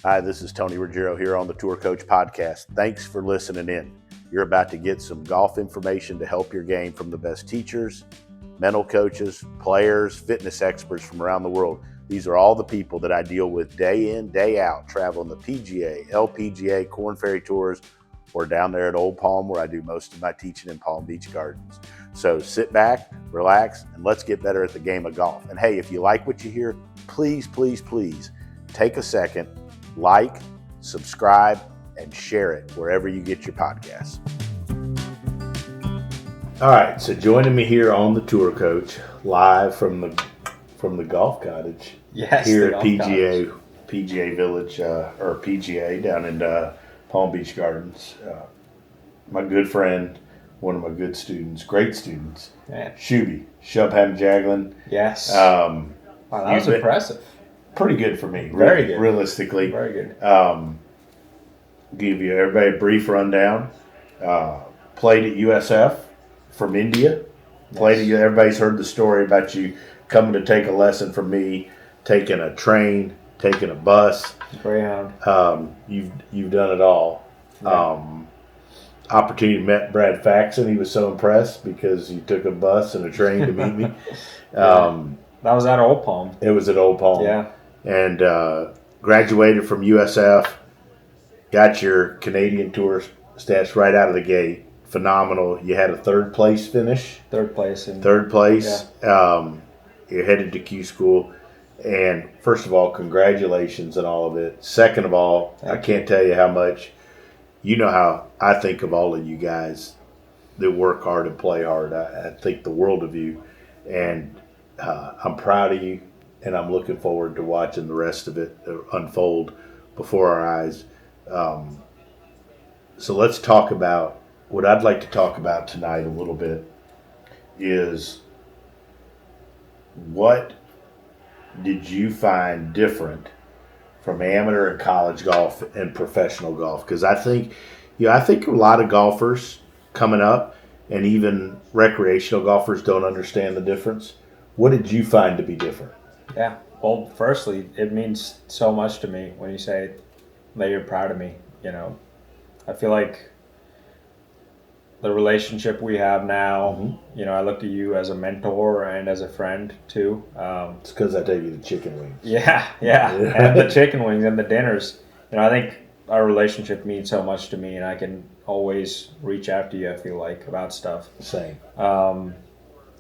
Hi, this is Tony Ruggiero here on the Tour Coach Podcast. Thanks for listening in. You're about to get some golf information to help your game from the best teachers, mental coaches, players, fitness experts from around the world. These are all the people that I deal with day in, day out, traveling the PGA, LPGA, Korn Ferry Tours, or down there at Old Palm where I do most of my teaching in Palm Beach Gardens. So sit back, relax, and let's get better at the game of golf. And hey, if you like what you hear, please take a second, like, subscribe, and share it wherever you get your podcasts. All right, so joining me here on the Tour Coach, live from the golf cottage. Yes, here at PGA Village or PGA down in Palm Beach Gardens. My good friend, one of my good students, great students, Shubham Jaglan. Yes. Wow, that was impressive. Pretty good for me. Very good. Realistically. Very good. Give you everybody a brief rundown. Played at USF from India. Everybody's heard the story about you coming to take a lesson from me, taking a train, taking a bus. Greyhound. You've done it all. Yeah. Opportunity met Brad Faxon. He was so impressed because you took a bus and a train to meet me. That was at Old Palm. It was at Old Palm. Yeah. And graduated from USF. Got your Canadian Tour stats right out of the gate. Phenomenal. You had a third place finish. Third place. Yeah. You're headed to Q School. And first of all, congratulations on all of it. Second of all, I can't tell you how much, you know how I think of all of you guys that work hard and play hard. I think the world of you. And I'm proud of you. And I'm looking forward to watching the rest of it unfold before our eyes. So let's talk about what I'd like to talk about tonight a little bit is what did you find different from amateur and college golf and professional golf? Because I think a lot of golfers coming up and even recreational golfers don't understand the difference. What did you find to be different? Yeah. Well, firstly, it means so much to me when you say that you're proud of me. You know, I feel like the relationship we have now, you know, I look at you as a mentor and as a friend too. It's because I take you to chicken wings. Yeah. And the chicken wings and the dinners. You know, I think our relationship means so much to me, and I can always reach out to you, I feel like, about stuff. Same.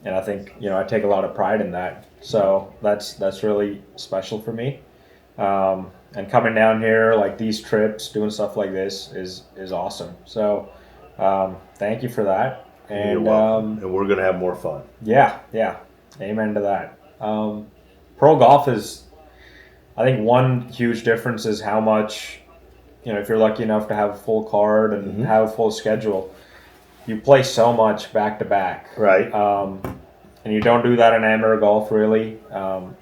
And I think, you know, I take a lot of pride in that. So that's really special for me. And coming down here, like these trips, doing stuff like this is awesome. So thank you for that. And you're welcome. And we're going to have more fun. Yeah. Amen to that. Pro golf is, I think one huge difference is how much, you know, if you're lucky enough to have a full card and have a full schedule, you play so much back to back. Right. And you don't do that in amateur golf really. And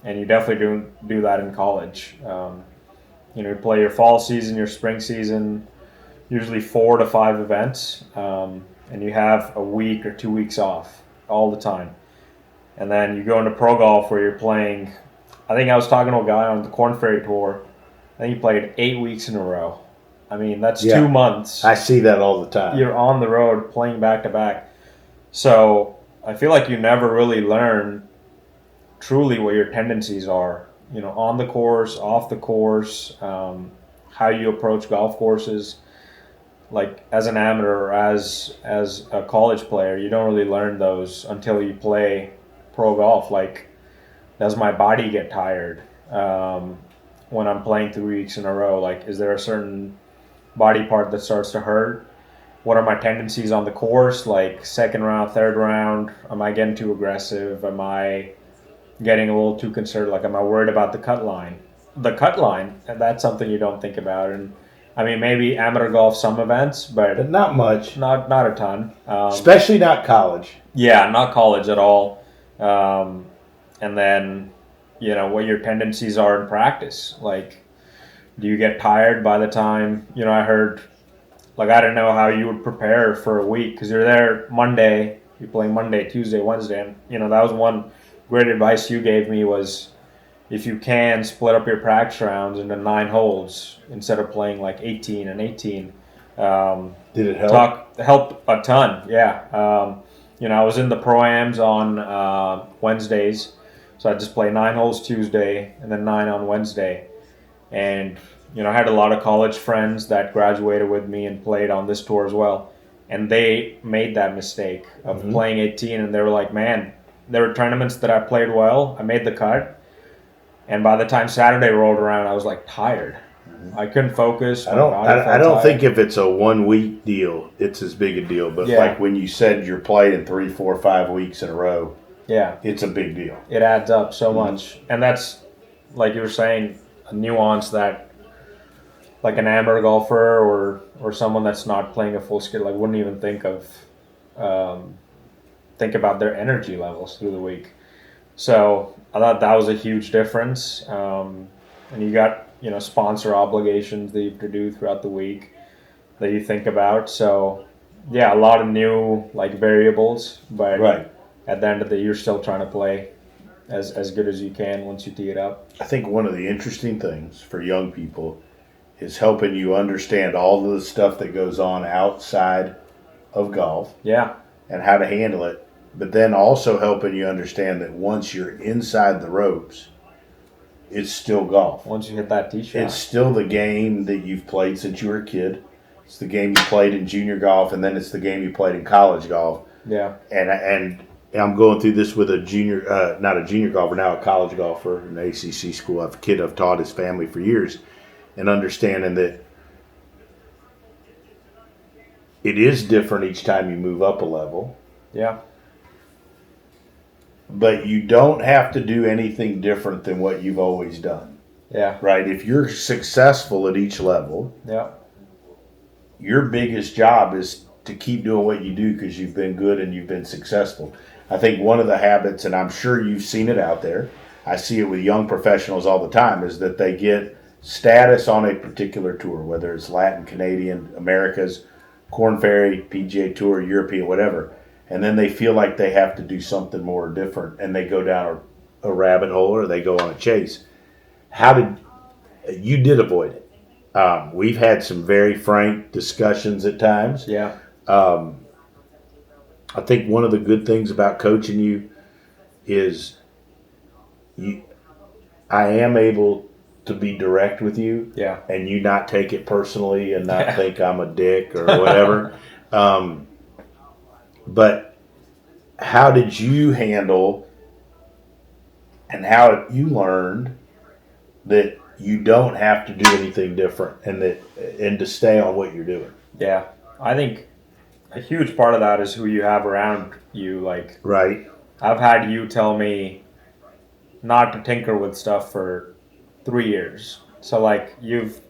you definitely don't do that in college. You know, you play your fall season, your spring season, usually 4 to 5 events, and you have a week or 2 weeks off all the time. And then you go into pro golf where you're playing, I think I was talking to a guy on the Korn Ferry Tour, I think he played 8 weeks in a row. I mean, that's 2 months. I see that all the time. You're on the road playing back to back. So I feel like you never really learn truly what your tendencies are, you know, on the course, off the course, how you approach golf courses. Like as an amateur or as a college player, you don't really learn those until you play pro golf. Like, does my body get tired when I'm playing 3 weeks in a row? Like, is there a certain body part that starts to hurt? What are my tendencies on the course? Like second round, third round, am I getting too aggressive? Am I getting a little too concerned? Like, am I worried about the cut line? The cut line, that's something you don't think about. And I mean, maybe amateur golf, some events, but not much. Not a ton. Especially not college. Yeah, not college at all. And then, you know, what your tendencies are in practice. Like, do you get tired by the time, you know, I heard, like, I don't know how you would prepare for a week because you're there Monday, you play Monday, Tuesday, Wednesday. And, you know, that was one great advice you gave me was, if you can split up your practice rounds into 9 holes instead of playing like 18 and 18. Did it help? Helped a ton, yeah. I was in the Pro-Ams on Wednesdays, so I just play 9 holes Tuesday and then 9 on Wednesday. And, I had a lot of college friends that graduated with me and played on this tour as well. And they made that mistake of playing 18, and they were like, man, there were tournaments that I played well, I made the cut, and by the time Saturday rolled around, I was like tired. I couldn't focus. I don't think if it's a 1 week deal, it's as big a deal. But like when you said you're playing 3, 4, 5 weeks in a row, it's a big deal. It adds up so much, and that's like you were saying, a nuance that like an amateur golfer or someone that's not playing a full scale like wouldn't even think about their energy levels through the week. So I thought that was a huge difference. And you got sponsor obligations that you have to do throughout the week that you think about. So yeah, a lot of new like variables, but at the end of the day, you're still trying to play as good as you can once you tee it up. I think one of the interesting things for young people is helping you understand all of the stuff that goes on outside of golf. Yeah. And how to handle it, but then also helping you understand that once you're inside the ropes, it's still golf. Once you hit that tee shot. It's still the game that you've played since you were a kid. It's the game you played in junior golf, and then it's the game you played in college golf. Yeah. And I'm going through this with a junior, not a junior golfer, now a college golfer in the ACC school. I have a kid I've taught his family for years, and understanding that it is different each time you move up a level. Yeah. But you don't have to do anything different than what you've always done. Yeah. Right? If you're successful at each level, your biggest job is to keep doing what you do because you've been good and you've been successful. I think one of the habits, and I'm sure you've seen it out there, I see it with young professionals all the time, is that they get status on a particular tour, whether it's Latin, Canadian, Americas, Korn Ferry, PGA Tour, European, whatever. And then they feel like they have to do something more different, and they go down a rabbit hole or they go on a chase. You did avoid it. We've had some very frank discussions at times. Yeah. I think one of the good things about coaching you is I am able to be direct with you, and you not take it personally and not think I'm a dick or whatever. But how did you handle and how you learned that you don't have to do anything different and to stay on what you're doing? Yeah, I think a huge part of that is who you have around you. Like, I've had you tell me not to tinker with stuff for 3 years. So like you've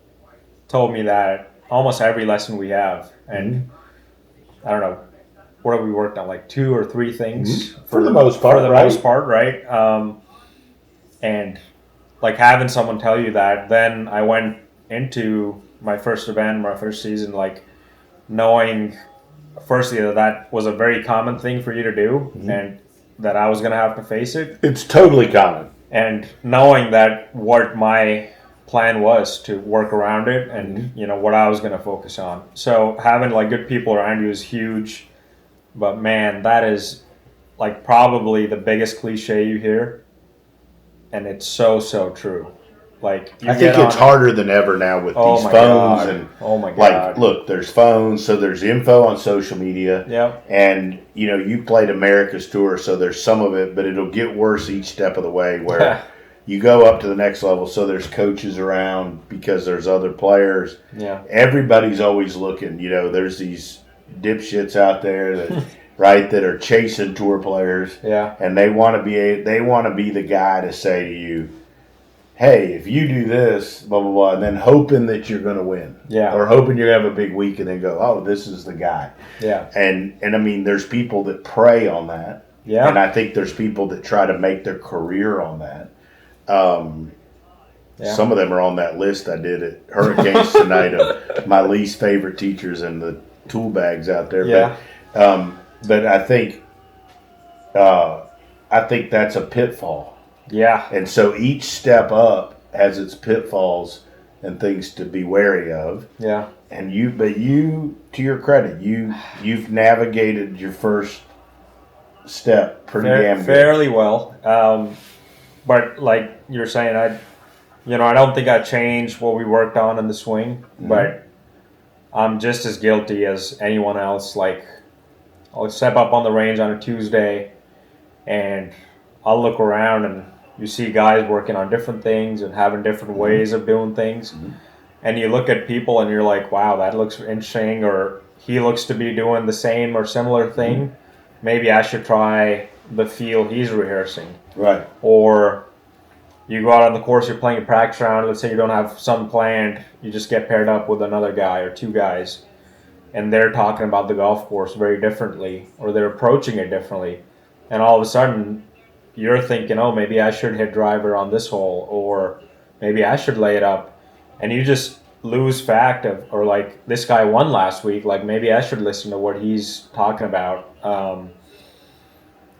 told me that almost every lesson we have, and I don't know, what have we worked on, like 2 or 3 things for the most part, most part, right? And like having someone tell you that, then I went into my first event, my first season, like knowing firstly that was a very common thing for you to do, and that I was going to have to face it. It's totally common. And knowing that what my plan was to work around it, and what I was going to focus on. So having like good people around you is huge. But man, that is like probably the biggest cliche you hear, and it's so true. Like I think it's harder than ever now with these phones and like look, there's phones, so there's info on social media. Yeah. And you played America's Tour, so there's some of it, but it'll get worse each step of the way where you go up to the next level, so there's coaches around because there's other players. Yeah. Everybody's always looking, there's these dipshits out there that that are chasing tour players. Yeah. And they want to be the guy to say to you, hey, if you do this, blah, blah, blah, and then hoping that you're going to win. Yeah. Or hoping you're going to have a big week and then go, oh, this is the guy. Yeah. And I mean, there's people that prey on that. Yeah. And I think there's people that try to make their career on that. Some of them are on that list I did at Hurricanes tonight of my least favorite teachers and the tool bags out there. Yeah. But I think that's a pitfall. Yeah. And so each step up has its pitfalls and things to be wary of. Yeah. And you, to your credit, you've navigated your first step pretty damn good. Fairly well. But like you're saying, I don't think I changed what we worked on in the swing, but I'm just as guilty as anyone else. Like, I'll step up on the range on a Tuesday, and I'll look around, and you see guys working on different things and having different ways of doing things. And you look at people, and you're like, wow, that looks interesting, or he looks to be doing the same or similar thing. Maybe I should try the feel he's rehearsing. Right. Or you go out on the course, you're playing a practice round, let's say you don't have some planned, you just get paired up with another guy or two guys, and they're talking about the golf course very differently, or they're approaching it differently, and all of a sudden you're thinking, oh, maybe I should hit driver on this hole, or maybe I should lay it up, and you just lose fact of, or like, this guy won last week, like maybe I should listen to what he's talking about,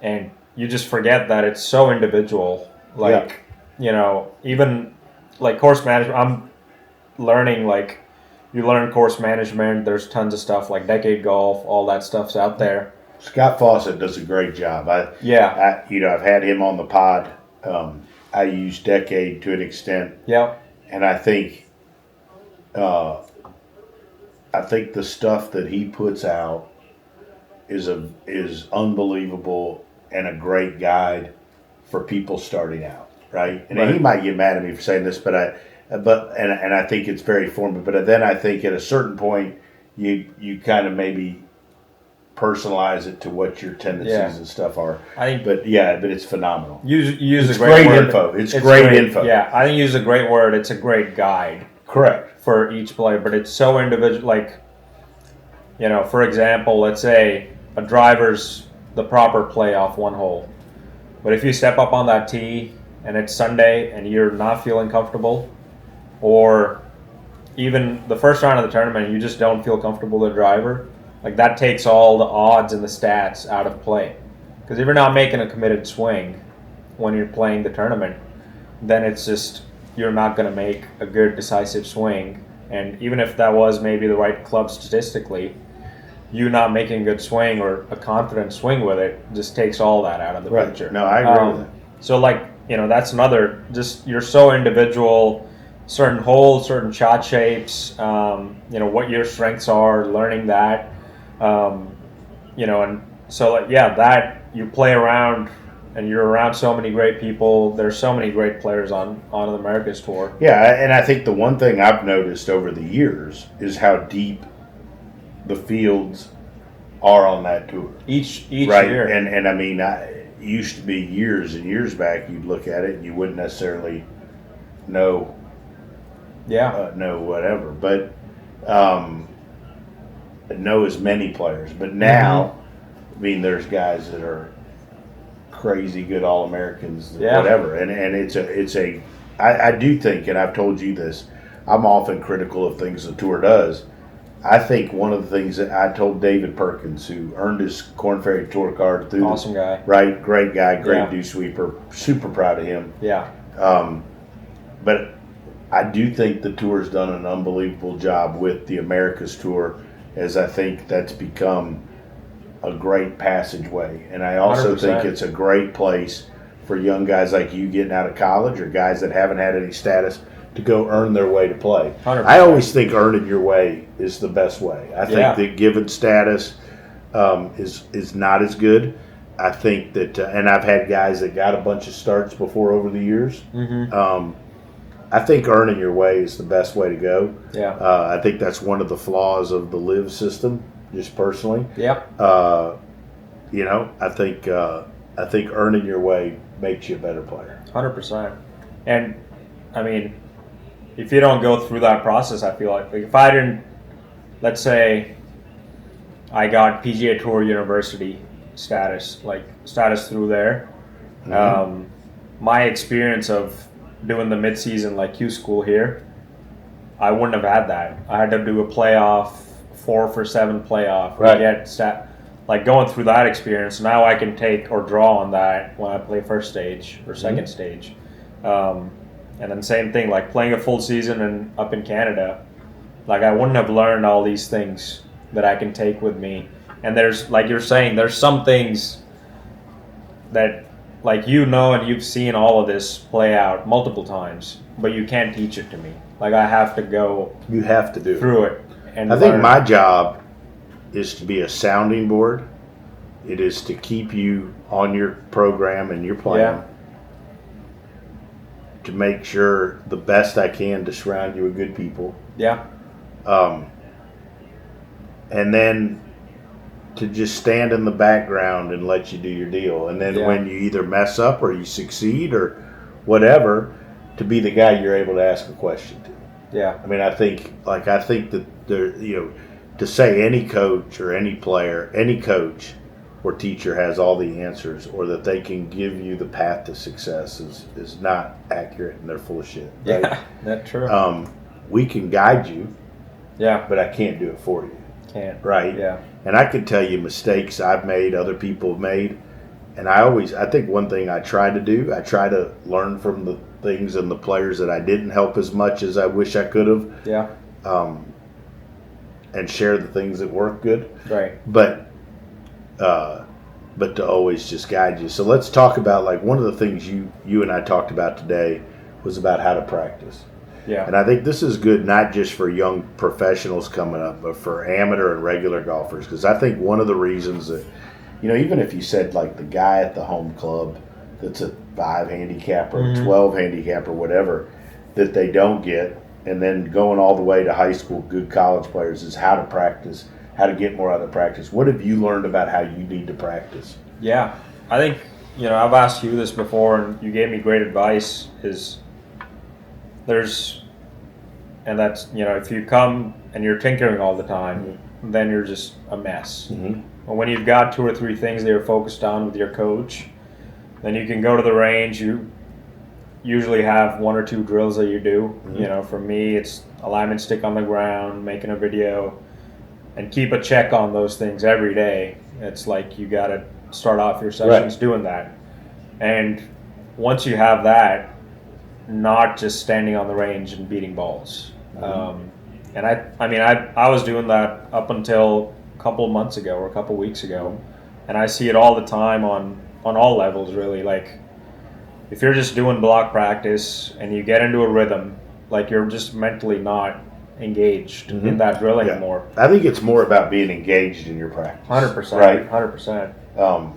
and you just forget that it's so individual. Like, even like course management, I'm learning, like, you learn course management, there's tons of stuff like Decade Golf, all that stuff's out there. Scott Fawcett does a great job. I've had him on the pod. I use Decade to an extent. Yeah. And I think the stuff that he puts out is unbelievable and a great guide for people starting out, right? And he might get mad at me for saying this, but I think it's very formative. But then I think at a certain point, you kind of maybe personalize it to what your tendencies and stuff are. But it's phenomenal. Use it's a great word. Info. It's great info. Yeah, I think use a great word. It's a great guide. Correct. For each player, but it's so individual. Like, for example, let's say a driver's the proper play off one hole, but if you step up on that tee and it's Sunday and you're not feeling comfortable, or even the first round of the tournament, you just don't feel comfortable with the driver, like that takes all the odds and the stats out of play. Because if you're not making a committed swing when you're playing the tournament, then it's just, you're not going to make a good decisive swing. And even if that was maybe the right club statistically, you not making a good swing or a confident swing with it just takes all that out of the picture. No, I agree with that. So that's another, just, you're so individual, certain holes, certain shot shapes, what your strengths are, learning that, and so that you play around and you're around so many great people. There's so many great players on the Americas Tour. Yeah, and I think the one thing I've noticed over the years is how deep the fields are on that tour. Each right? year. And I mean, it used to be years and years back, you'd look at it and you wouldn't necessarily know whatever. But know as many players. But now, I mean, there's guys that are crazy good All-Americans, whatever. And I do think, and I've told you this, I'm often critical of things the tour does. I think one of the things that I told David Perkins, who earned his Korn Ferry Tour card through awesome guy, right? Great guy, great DewSweeper, super proud of him. Yeah. But I do think the tour's done an unbelievable job with the Americas Tour, as I think that's become a great passageway. And I also 100%. think it's a great place for young guys like you getting out of college or guys that haven't had any status to go earn their way to play. 100%. I always think earning your way is the best way. I think that given status is not as good. I think that, and I've had guys that got a bunch of starts before over the years. I think earning your way is the best way to go. Yeah. I think that's one of the flaws of the live system, just personally. Yep. I think earning your way makes you a better player. 100%. And I mean, if you don't go through that process, I feel like if I didn't, let's say I got PGA Tour University status through there, my experience of doing the mid-season like Q school here, I wouldn't have had that. I had to do a playoff, 4 for 7 playoff. Right. like going through that experience, now I can take or draw on that when I play first stage or second stage. And then same thing, like playing a full season and up in Canada, like I wouldn't have learned all these things that I can take with me. And there's, like you're saying, there's some things that, like, you know, and you've seen all of this play out multiple times, but you can't teach it to me. Like, I have to go You have to do through it. And I think learn. my job is to be a sounding board. It is to keep you on your program and your plan. Yeah. To make sure the best I can to surround you with good people. Yeah. And then to just stand in the background and let you do your deal. And then when you either mess up or you succeed or whatever, to be the guy you're able to ask a question to. Yeah. I mean, I think that there, you know, to say any coach or any player, any coach or teacher has all the answers, or that they can give you the path to success is not accurate, and they're full of shit. Right? Yeah, that's true. We can guide you, Yeah. but I can't do it for you. Can't. Right? Yeah. And I can tell you mistakes I've made, other people have made, and I think one thing I try to do, I try to learn from the things and the players that I didn't help as much as I wish I could have. Yeah. And share the things that work good. Right. But to always just guide you. So let's talk about, like, one of the things you and I talked about today was about how to practice. Yeah. And I think this is good not just for young professionals coming up, but for amateur and regular golfers. Because I think one of the reasons that, you know, even if you said, like, the guy at the home club that's a 5 handicap or a 12 handicap or whatever that they don't get, and then going all the way to high school, good college players, is how to practice, how to get more out of practice. What have you learned about how you need to practice? Yeah. I think, you know, I've asked you this before, and you gave me great advice, is and that's, you know, if you come and you're tinkering all the time, then you're just a mess. But when you've got 2 or 3 things that you're focused on with your coach, then you can go to the range. You usually have 1 or 2 drills that you do. You know, for me, it's alignment stick on the ground, making a video, and keep a check on those things every day. It's like you got to start off your sessions doing that. And once you have that, not just standing on the range and beating balls. And I was doing that up until a couple of months ago or a couple of weeks ago, and I see it all the time on all levels, really. Like, if you're just doing block practice and you get into a rhythm, like, you're just mentally not engaged in that drill anymore. I think it's more about being engaged in your practice. 100%. Right? 100%.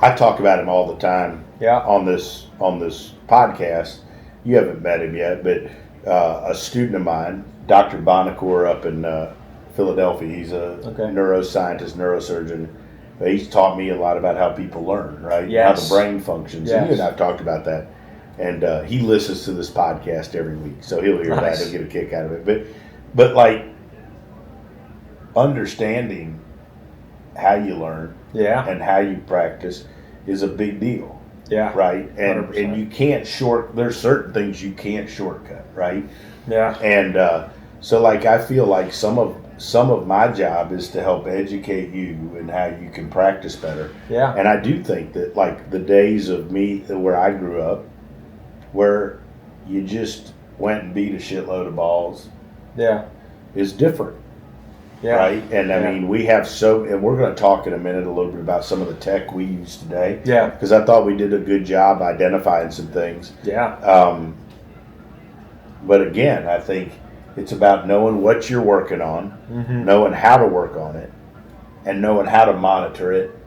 I talk about him all the time. Yeah. On this podcast. You haven't met him yet, but a student of mine, Dr. Bonacore up in Philadelphia, he's a neuroscientist, neurosurgeon. He's taught me a lot about how people learn, right? Yes. How the brain functions. Yes. And you and I have talked about that. And he listens to this podcast every week, so he'll hear that. He'll get a kick out of it. But like, understanding how you learn and how you practice is a big deal. Yeah. Right? And 100%. and you can't there's certain things you can't shortcut, right? Yeah. And so, like, I feel like some of my job is to help educate you and how you can practice better. Yeah. And I do think that, like, the days of me where I grew up, where you just went and beat a shitload of balls, is different. Yeah. Right? And I mean, we have and we're going to talk in a minute a little bit about some of the tech we use today. Yeah. Because I thought we did a good job identifying some things. Yeah. But again, I think it's about knowing what you're working on, knowing how to work on it, and knowing how to monitor it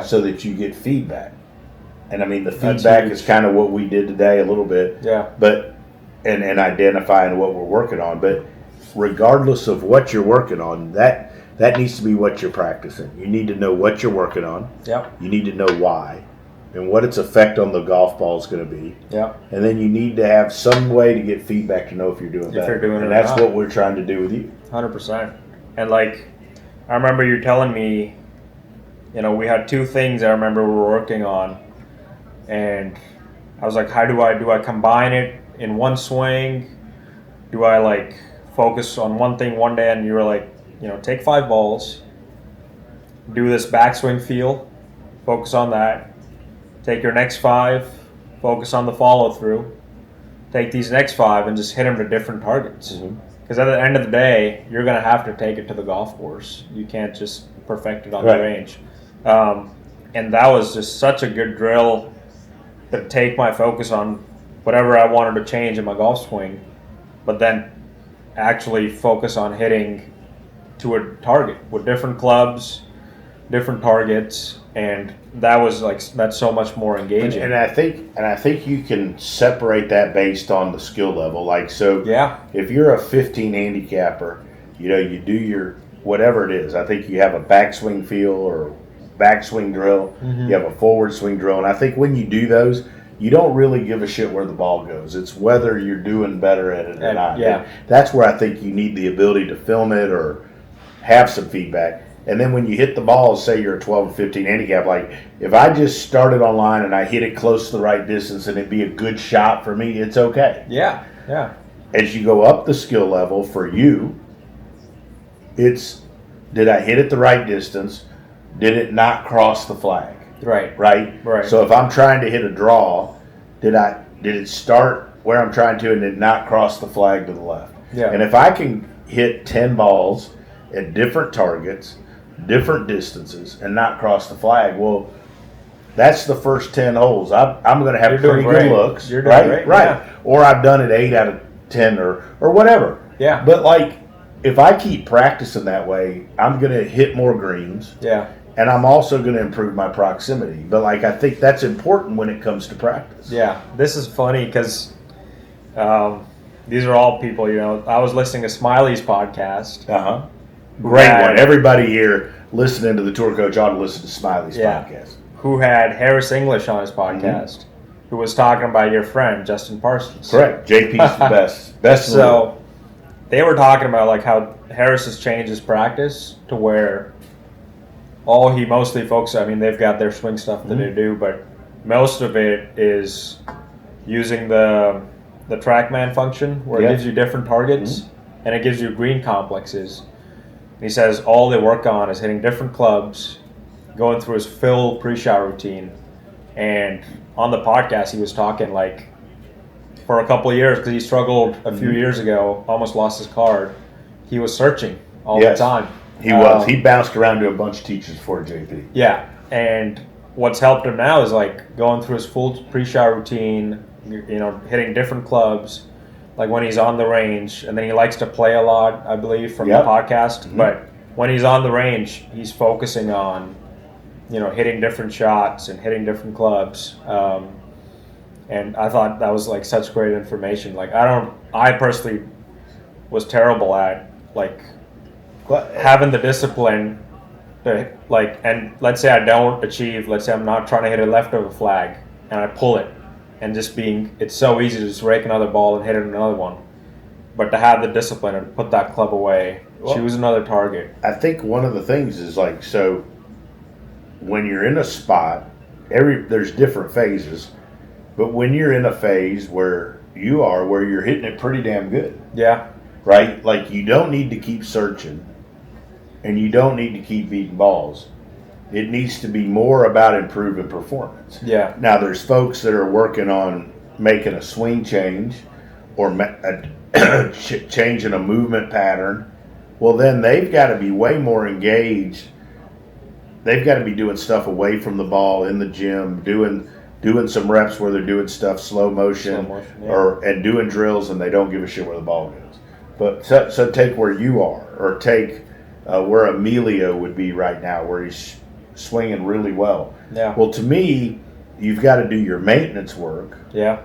so that you get feedback. And I mean, the feedback is kind of what we did today a little bit. Yeah. But and identifying what we're working on. But regardless of what you're working on, that needs to be what you're practicing. You need to know what you're working on. Yep. You need to know why and what its effect on the golf ball is going to be. Yep. And then you need to have some way to get feedback to know if you're doing better. And that's what we're trying to do with you. 100%. And, like, I remember you telling me, you know, we had 2 things I remember we were working on, and I was like, how do I combine it in one swing? Do I, like, focus on one thing one day? And you were like, you know, take 5 balls, do this backswing feel, focus on that. Take your next 5, focus on the follow through. Take these next 5 and just hit them to different targets. Because at the end of the day, you're going to have to take it to the golf course. You can't just perfect it on the range. And that was just such a good drill to take my focus on whatever I wanted to change in my golf swing, but then actually focus on hitting to a target with different clubs, different targets, and that's so much more engaging. And I think you can separate that based on the skill level. Like, so if you're a 15 handicapper, you do your whatever it is. I think you have a backswing feel or backswing drill. You have a forward swing drill, and I think when you do those, you don't really give a shit where the ball goes. It's whether you're doing better at it or not. Yeah. That's where I think you need the ability to film it or have some feedback. And then when you hit the ball, say you're a 12 or 15 handicap, like if I just started online and I hit it close to the right distance and it'd be a good shot for me, it's okay. Yeah. As you go up the skill level for you, it's did I hit it the right distance? Did it not cross the flag? Right. So if I'm trying to hit a draw, did it start where I'm trying to and did not cross the flag to the left? Yeah. And if I can hit 10 balls at different targets, different distances, and not cross the flag, well, that's the first 10 holes. I'm going to have pretty good looks. You're doing great. Right. Yeah. Or I've done it 8 out of 10 or whatever. Yeah. But like, if I keep practicing that way, I'm going to hit more greens. Yeah. And I'm also going to improve my proximity. But like, I think that's important when it comes to practice. Yeah. This is funny because these are all people, I was listening to Smiley's podcast. Great one. Everybody here listening to the Tour Coach ought to listen to Smiley's podcast. Who had Harris English on his podcast, who was talking about your friend, Justin Parsons. Correct. JP's the best. Best in the world. So they were talking about like how Harris has changed his practice to where all he mostly focuses, I mean, they've got their swing stuff that they do, but most of it is using the TrackMan function where it gives you different targets and it gives you green complexes. He says all they work on is hitting different clubs, going through his fill pre-shot routine. And on the podcast, he was talking like for a couple of years, because he struggled a few years ago, almost lost his card. He was searching all the time. He was. He bounced around to a bunch of teachers for JP. Yeah. And what's helped him now is like going through his full pre-shot routine, hitting different clubs, like when he's on the range, and then he likes to play a lot, I believe, from the podcast. But when he's on the range, he's focusing on, hitting different shots and hitting different clubs. And I thought that was like such great information. Like I personally was terrible at like having the discipline to like, and let's say I don't achieve, let's say I'm not trying to hit a leftover flag and I pull it. And it's so easy to just rake another ball and hit it another one. But to have the discipline and put that club away, choose another target. I think one of the things is like, so when you're in a spot, there's different phases, but when you're in a phase where you're hitting it pretty damn good. Yeah. Right? Like you don't need to keep searching and you don't need to keep beating balls. It needs to be more about improving performance. Yeah. Now, there's folks that are working on making a swing change or changing a movement pattern. Well, then they've got to be way more engaged. They've got to be doing stuff away from the ball in the gym, doing some reps where they're doing stuff slow motion, and doing drills, and they don't give a shit where the ball goes. But so take where you are, or take where Emilio would be right now, where he's swinging really well. Yeah. Well, to me, you've got to do your maintenance work. Yeah.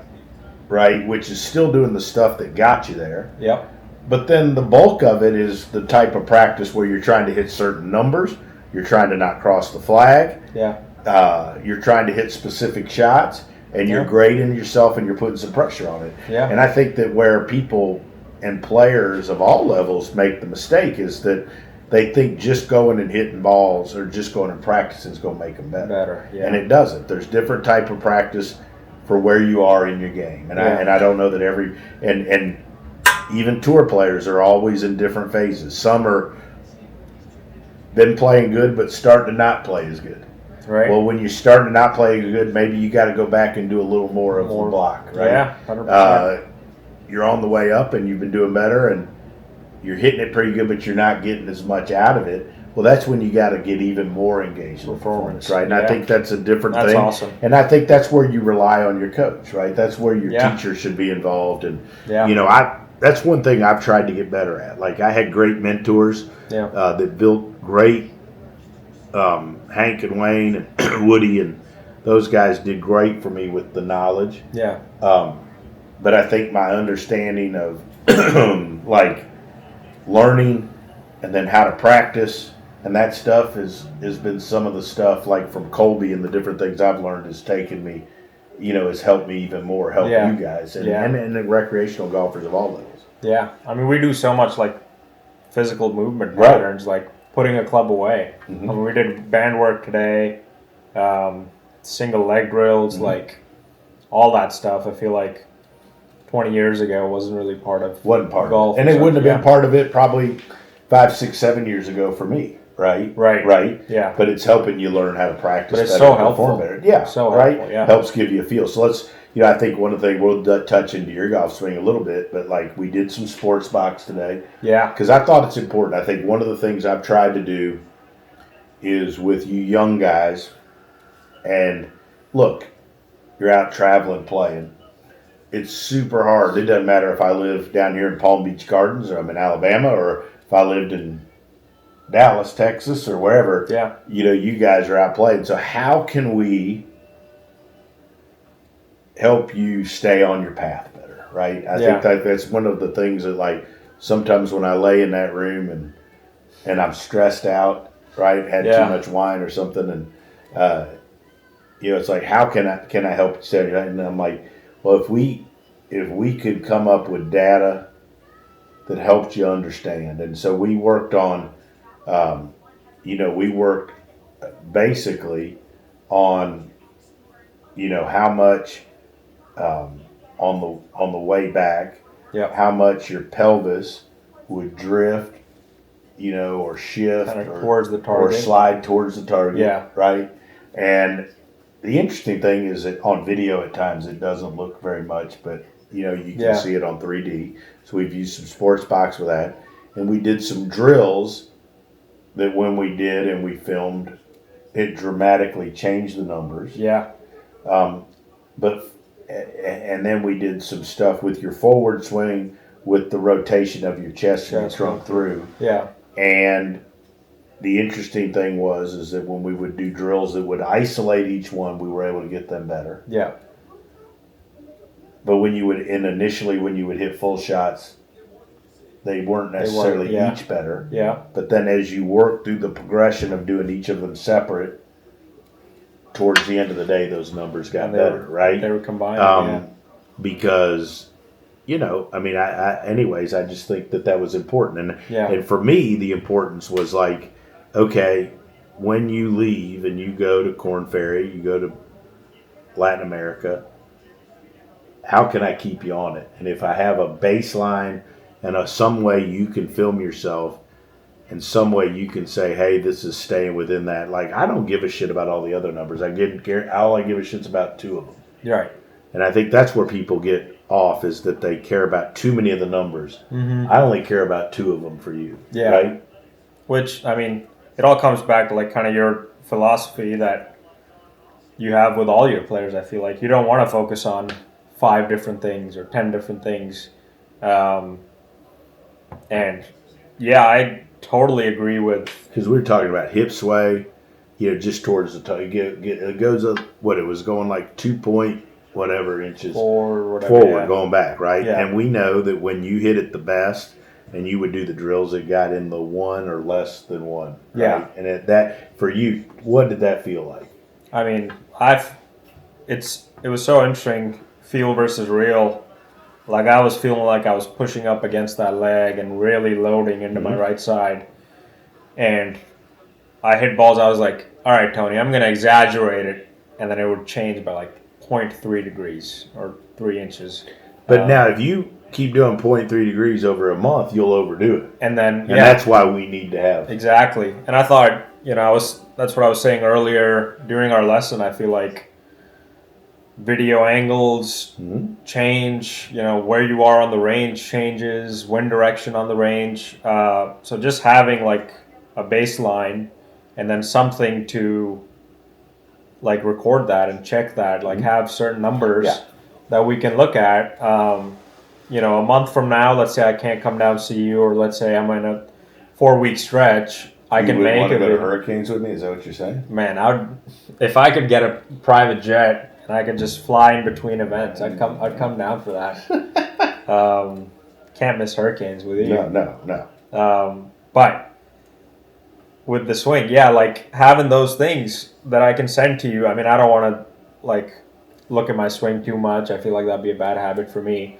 Right, which is still doing the stuff that got you there. Yep. But then the bulk of it is the type of practice where you're trying to hit certain numbers. You're trying to not cross the flag. Yeah. You're trying to hit specific shots, and you're grading yourself, and you're putting some pressure on it. Yeah. And I think that where people and players of all levels make the mistake is that they think just going and hitting balls or just going and practicing is going to make them better. Yeah. And it doesn't. There's different type of practice for where you are in your game. And I don't know that and even tour players are always in different phases. Some are been playing good but starting to not play as good. Right. Well, when you're starting to not play as good, maybe you got to go back and do a little more of the block, right? Yeah, 100%. You're on the way up and you've been doing better and you're hitting it pretty good, but you're not getting as much out of it. Well, that's when you got to get even more engaged in performance, right? And I think that's a different thing. That's awesome. And I think that's where you rely on your coach, right? That's where your teacher should be involved. And that's one thing I've tried to get better at. Like I had great mentors that built great. Hank and Wayne and Woody and those guys did great for me with the knowledge. Yeah. But I think my understanding of like learning and then how to practice and that stuff has been some of the stuff like from Colby and the different things I've learned has taken me, has helped me even more help you guys and the recreational golfers of all levels. Yeah. I mean, we do so much like physical movement patterns, like putting a club away. Mm-hmm. I mean, we did band work today, single leg drills, like all that stuff. I feel like 20 years ago wasn't really part of golf. And it wouldn't have been part of it probably 5, 6, 7 years ago for me, right? Right. Yeah. But it's helping you learn how to practice but it's better so and helpful. perform better. Yeah, so right? helpful, yeah. Helps give you a feel. So let's, I think one of the things, we'll touch into your golf swing a little bit, but like we did some sports box today. Yeah. Because I thought it's important. I think one of the things I've tried to do is with you young guys, and look, you're out traveling, playing. It's super hard. It doesn't matter if I live down here in Palm Beach Gardens or I'm in Alabama or if I lived in Dallas, Texas or wherever. Yeah. You guys are out playing. So how can we help you stay on your path better, right? I think that's one of the things that like sometimes when I lay in that room and I'm stressed out, right? Had too much wine or something and it's like how can I help you stay? And I'm like, well, if we could come up with data that helped you understand. And so we worked on we worked basically on how much on the way back, how much your pelvis would drift, or shift or towards the target, or slide towards the target, right? And the interesting thing is that on video at times it doesn't look very much, but you can see it on 3D. So we've used some sports box with that, and we did some drills that when we did and we filmed, it dramatically changed the numbers. And then we did some stuff with your forward swing with the rotation of your chest and your trunk through. And the interesting thing is that when we would do drills that would isolate each one, we were able to get them better. But when you would hit full shots, they weren't necessarily each better. But then as you work through the progression of doing each of them separate, towards the end of the day, those numbers got better, right? They were combined, because, I just think that was important. And for me, the importance was like, okay, when you leave and you go to Korn Ferry, you go to Latin America, how can I keep you on it? And if I have a baseline and some way you can film yourself, and some way you can say, hey, this is staying within that. Like, I don't give a shit about all the other numbers. All I give a shit's about two of them. Right. And I think that's where people get off, is that they care about too many of the numbers. Mm-hmm. I only care about two of them for you. Right? Which, it all comes back to like kind of your philosophy that you have with all your players. I feel like you don't want to focus on 5 different things or 10 different things. I totally agree with, because we were talking about hip sway, just towards the top. It goes up. It was going like 2 point whatever inches forward, going back, right? And we know that when you hit it the best, and you would do the drills, it got in the 1 or less than 1. Right? And that for you, what did that feel like? It was so interesting, feel versus real. Like I was feeling like I was pushing up against that leg and really loading into my right side. And I hit balls, I was like, all right, Tony, I'm going to exaggerate it. And then it would change by like 0.3 degrees or 3 inches. But now, if you keep doing 0.3 degrees over a month, you'll overdo it. And then, that's why we need to have. Exactly. And I thought, that's what I was saying earlier during our lesson. I feel like video angles change, where you are on the range changes, wind direction on the range. So just having like a baseline and then something to like record that and check that, like have certain numbers that we can look at. A month from now, let's say I can't come down and see you, or let's say I'm in a 4-week stretch. I can make it. You want to go to Hurricanes with me? Is that what you're saying? Man, if I could get a private jet and I could just fly in between events, I'd come down for that. Can't miss Hurricanes with you. No. But with the swing, like having those things that I can send to you. I mean, I don't want to like look at my swing too much. I feel like that'd be a bad habit for me.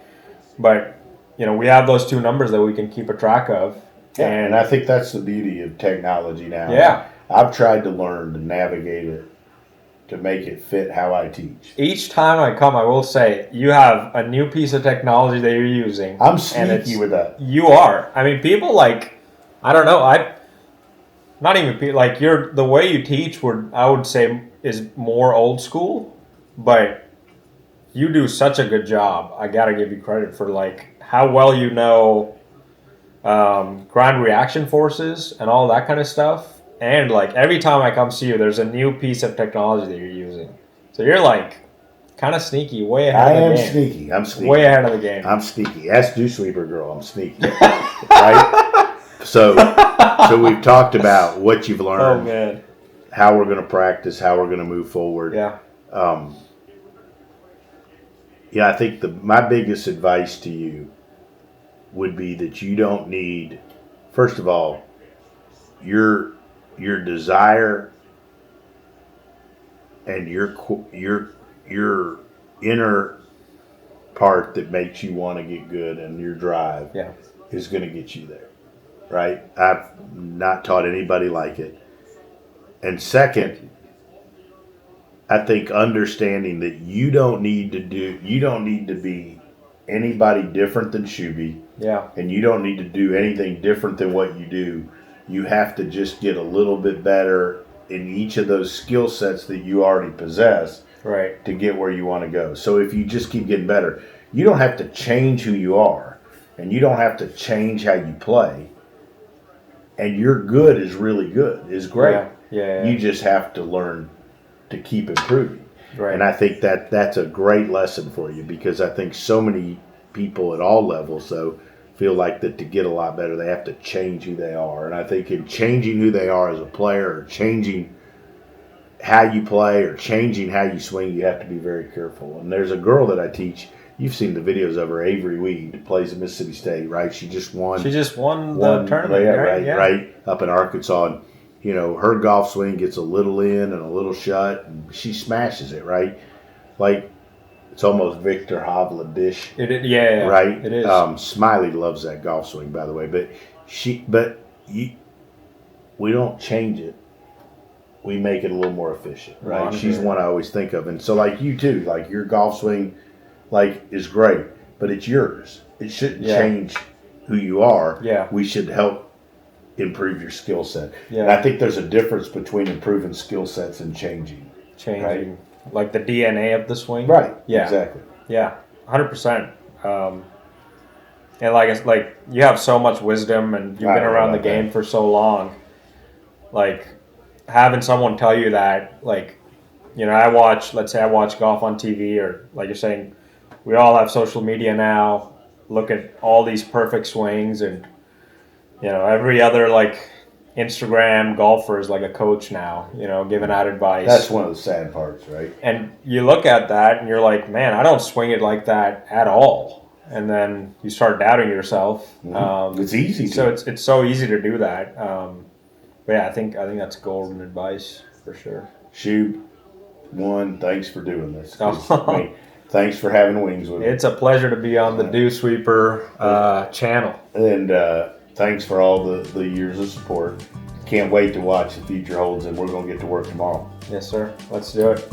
But we have those two numbers that we can keep a track of. Yeah, and I think that's the beauty of technology now. Yeah. I've tried to learn to navigate it to make it fit how I teach. Each time I come, I will say, you have a new piece of technology that you're using. I'm sneaky with that. You are. I mean, people like, I don't know, not even, like, the way you teach, I would say, is more old school, but you do such a good job. I got to give you credit for, like, how well you know ground reaction forces and all that kind of stuff. And like every time I come see you, there's a new piece of technology that you're using. So you're like kind of sneaky, way ahead of the game. I'm sneaky. Way ahead of the game. I'm sneaky. Ask DewSweeper girl, I'm sneaky. Right? So we've talked about what you've learned. Oh man. How we're going to practice, how we're going to move forward. Yeah. I think my biggest advice to you would be that you don't need, first of all, your desire and your inner part that makes you want to get good and your drive is going to get you there, right? I've not taught anybody like it. And second, I think understanding that you don't need to be anybody different than Shuby. Yeah. And you don't need to do anything different than what you do. You have to just get a little bit better in each of those skill sets that you already possess to get where you want to go. So if you just keep getting better, you don't have to change who you are, and you don't have to change how you play. And your good is really good, is great. Yeah. You just have to learn to keep improving. Right. And I think that's a great lesson for you, because I think so many people at all levels, though, feel like that to get a lot better, they have to change who they are. And I think in changing who they are as a player, or changing how you play, or changing how you swing, you have to be very careful. And there's a girl that I teach. You've seen the videos of her, Avery Weed, who plays at Mississippi State, right? She just won. The tournament, right up in Arkansas. And, her golf swing gets a little in and a little shut, and she smashes it, right? Like, it's almost Victor Hovland-ish. Right? It is. Smiley loves that golf swing, by the way. We don't change it. We make it a little more efficient, right? She's one I always think of. And so, like you too, like your golf swing, like, is great, but it's yours. It shouldn't change who you are. Yeah. We should help improve your skill set. Yeah. And I think there's a difference between improving skill sets and changing. Right? Like the DNA of the swing. Right. Yeah. Exactly. Yeah. 100%. And like you have so much wisdom, and you've been around the game for so long. Like having someone tell you that, like, let's say I watch golf on TV, or like you're saying, we all have social media now. Look at all these perfect swings, and every other like Instagram golfer is like a coach now, giving out advice. That's one of the sad parts, right? And you look at that and you're like, man, I don't swing it like that at all. And then you start doubting yourself. Mm-hmm. It's easy to. So it's so easy to do that. But yeah, I think that's golden advice for sure. Shub, thanks for doing this. Thanks for having wings with me. It's a pleasure to be on the DewSweeper channel. And thanks for all the years of support. Can't wait to watch the future holds, and we're going to get to work tomorrow. Yes, sir. Let's do it.